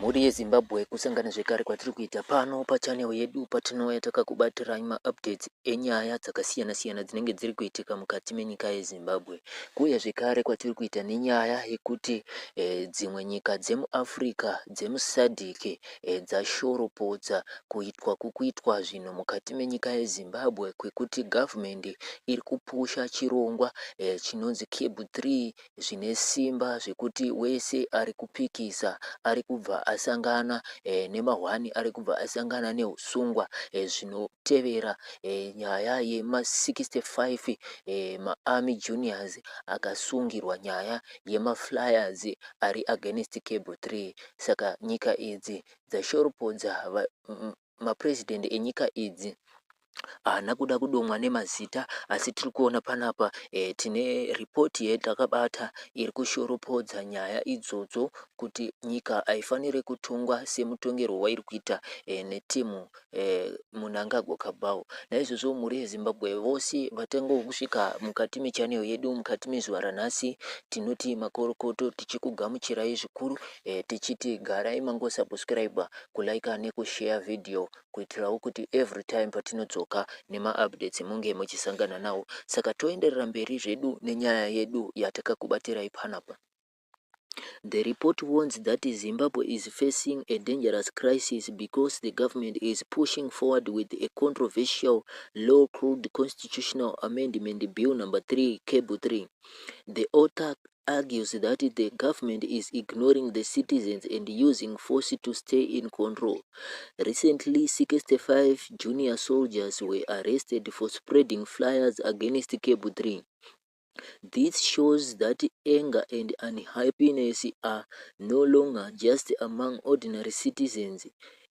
Muri yeZimbabwe kusangana zvekare kwatiri kuita pano pachannel yedu patinouya takakubatira maupdates enyaya dzakasiyana-siyana dzinenge dziri kuitika mukati menyika yeZimbabwe. Kuuya zvekare kwatiri kuita nenyaya yekuti dzimwe nyika dzemuAfrica dzemuSADC dzashoropodza kuitwa zvinhu mukati menyika yeZimbabwe kwekuti government iri kupusha chirongwa chinonzi Cable 3 zvine simba zvekuti wese ari kupikisa ari kubva asangana nemahwani ari kubva asangana neusungwa zvinotevera nyaya yema65 maarmy juniors akasungirwa nyaya yemaflyers ari against Cable 3. Saka nyika idzi dzashoropodza mapresident enyika idzi haana kuda kudomwa nemazita, asi tiri kuona panapa tine ripoti yetakabata iri kushoropodza nyaya idzodzo kuti nyika haifaniri kutongwa semutongerwo wairi kuita netimu Mnangagwa Kabau. Naizvozvo muri yeZimbabwe vose vatangosvika mukati mechannel yedu mukati mezuva ranhasi, tinoti makorokoto tichikugamuchirai zvikuru tichiti garai mangosubscribe, kulaika nekushare video kuitirawo kuti every time patinodzoka nemaupdates munge muchisangana nawo. Saka toenderera mberi zvedu nenyaya yedu yatakakubatirai panapa. The report warns that Zimbabwe is facing a dangerous crisis because the government is pushing forward with a controversial law called Constitutional Amendment Bill number 3, Cable 3. The author argues that the government is ignoring the citizens and using force to stay in control. Recently, 65 junior soldiers were arrested for spreading flyers against Cable 3. This shows that anger and unhappiness are no longer just among ordinary citizens.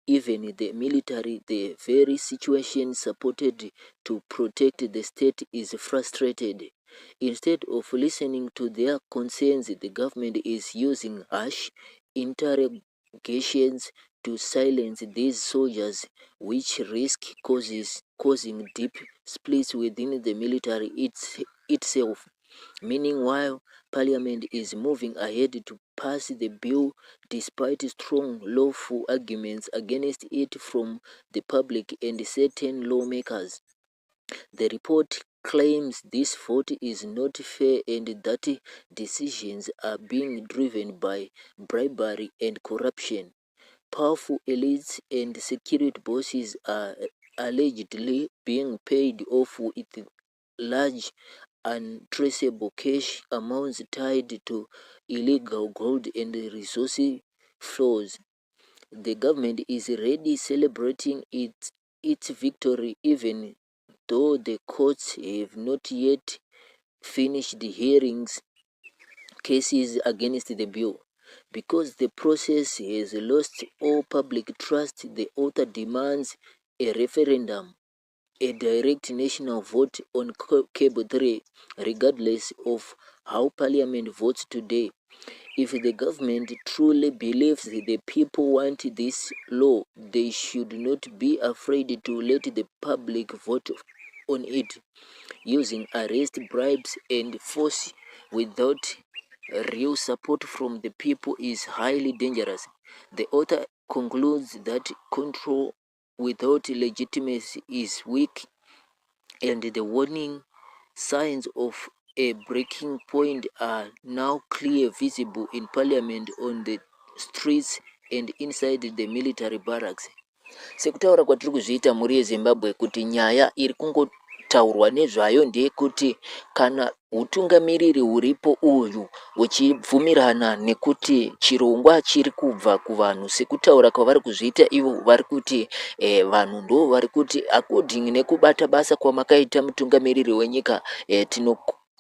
Even the military, the very situation supported to protect the state, is frustrated. Instead of listening to their concerns, the government is using harsh interrogations to silence these soldiers, which risk causing deep splits within the military itself. Meanwhile, Parliament is moving ahead to pass the bill despite strong lawful arguments against it from the public and certain lawmakers. The report claims this vote is not fair and that decisions are being driven by bribery and corruption. Powerful elites and security bosses are allegedly being paid off with large untraceable cash amounts tied to illegal gold and resource flows. The government is already celebrating its victory, even though the courts have not yet finished the hearings cases against the bill. Because the process has lost all public trust, the author demands a referendum, a direct national vote on Cable 3, regardless of how Parliament votes today. If the government truly believes the people want this law, they should not be afraid to let the public vote on it. Using arrest, bribes, and force without real support from the people is highly dangerous. The author concludes that control without legitimacy is weak, and the warning signs of a breaking point are now clear, visible in Parliament, on the streets, and inside the military barracks. Sekutaura kwatiri kuzviita muri yeZimbabwe kuti nyaya iri kungotaurwa nezvayo ndeyekuti kana utungamiriri huripo uyu uchibvumirana nekuti chirongwa chiri kubva kuvanhu, sekutaura kwavari kuzviita ivo vari kuti vanhu ndo vari kuti according nekubata basa kwamakaita mutungamiriri wenyika,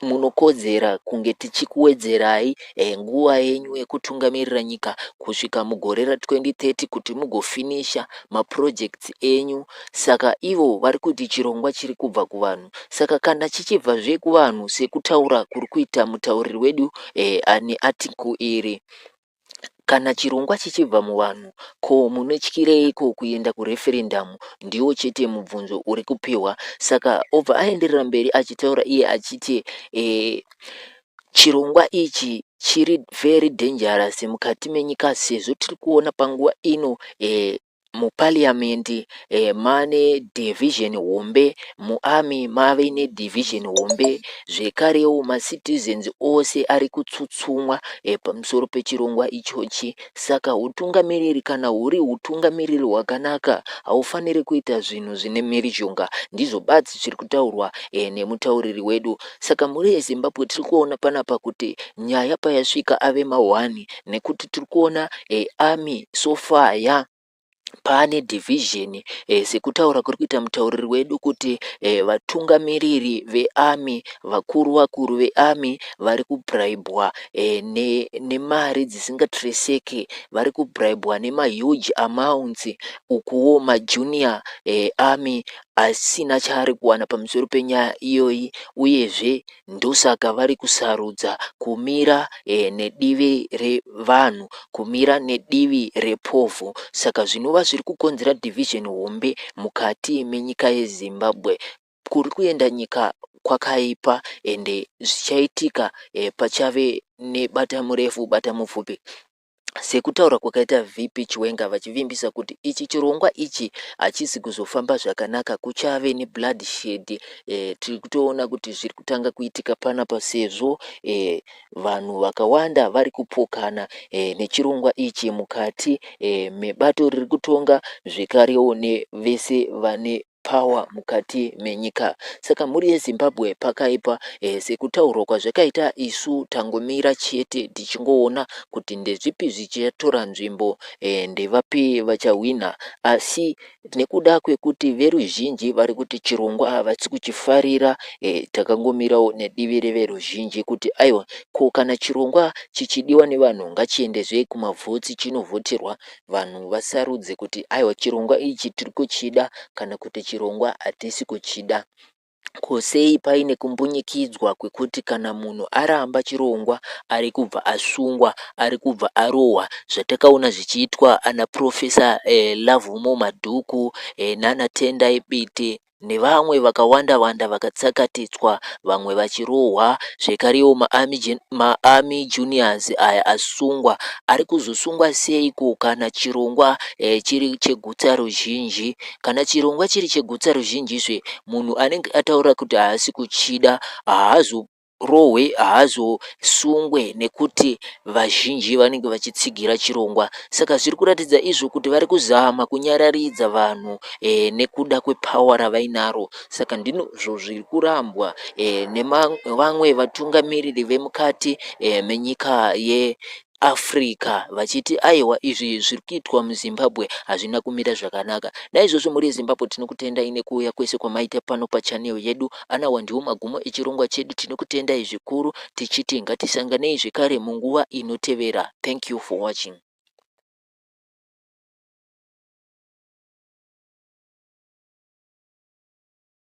munokodzera kunge tichikuwedzerai nguva yenyu yekutungamirira nyika kusvika mugore ra2030 kuti mugofinisha maprojects enyu. Saka ivo vari kuti chirongwa chiri kubva kuvanhu. Saka kana chichibvazve kuvanhu sekutaura kuri kuita mutauriri wedu ane article iri, kana chirongwa chichibva muvanhu, ko munotyireiko kuenda kureferendum? Ndiwo chete mubvunzo uri kupiwa. Saka obva aenderera mberi achitaura iye achiti chirongwa ichi chiri very dangerous mukati menyika, sezvo tiri kuona panguva ino mupariamendi mane division hombe, muarmy mave nedivision hombe, zvekarewo macitizens ose ari kutsutsumwa pamusoro pechirongwa ichochi. Saka utungamiriri kana huri utungamiriri hwakanaka haufaniri kuita zvinhu zvine mhirizhonga, ndizvo badzi zviri kutaurwa nemutauriri wedu. Saka muri yeZimbabwe tiri kuona panapa kuti nyaya payasvika ave ma1, nekuti tiri kuona army so far pane division sekutaura kuri kuita mutauriri wedu kuti vatungamiriri vearmy, vakuru vearmy vari kubribwa nemari dzisingatreseki, vari kubribwa nemahuge amounts, ukuwo majunior army asina chaari kuwana pamusoro penyaya iyoyi, uyezve ndosaka vari kusarudza kumira nedivi revanhu, kumira nedivi repovhu. Saka zvinova zviri kukonzera division hombe mukati menyika yeZimbabwe. Kuri kuenda nyika kwakaipa ende zvichaitika pachave nebata murefu bata mupfupi. Sekutaura kwakaita VP Chiwenga vachivimbisa kuti ichi chirongwa ichi hachisi kuzofamba zvakanaka, kuchave nebloodshed. Tiri kutoona kuti zviri kutanga kuitika panapa, sezvo vanhu vakawanda vari kupokana nechirongwa ichi mukati mebato riri kutonga, zvekarewo nevese vane power mukati menyika. Saka muri yeZimbabwe pakaipa, sekutaurwa kwazvakaita, isu tangomira chete tichingoona kuti ndezvipi zvichatora nzvimbo, ndevapi vachahwina, asi nekuda kwekuti veruzhinji vari kuti chirongwa havasi kuchifarira, takangomirawo nedivi reveruzhinji kuti aiwa, ko kana chirongwa chichidiwa nevanhu ngachiendezve kumavhotsi chinovhoterwa, vanhu vasarudze kuti aiwa chirongwa ichi tiri kuchida kana kuti chirongwa hatisi kuchida. Kosei paine kumbunyikidzwa kwekuti kana munhu aramba chirongwa ari kubva asungwa, ari kubva arohwa, zvatakaona zvichiitwa ana Profesa Lavumo Madhuku nana Tendai Biti nevamwe vakawanda wanda vakatsakatidzwa, vamwe vachirohwa, zvekarewo maarmy juniors aya asungwa. Ari kuzosungwa seiko kana chirongwa chiri chegutsa ruzhinji? Kana chirongwa chiri chegutsa ruzhinjizve, munhu anenge ataura kuti haasi kuchida haazorohwe, haazosungwe, nekuti vazhinji vanenge vachitsigira chirongwa. Saka zviri kuratidza izvo kuti vari kuzama kunyararidza vanhu nekuda kwepawa ravainaro. Saka ndinozvo zviri kurambwa nevamwe vatungamiriri vemukati menyika yeAfrica vachiti aiwa, izvi zviri kuitwa muZimbabwe hazvina kumira zvakanaka. Naizvozvo muri yeZimbabwe tinokutendai nekuuya kwese kwamaita pano pachanel yedu. Anawa ndiwo magumo echirongwa chedu. Tinokutendai zvikuru tichiti ngatisanganei zvekare munguva inotevera. Thank you for watching.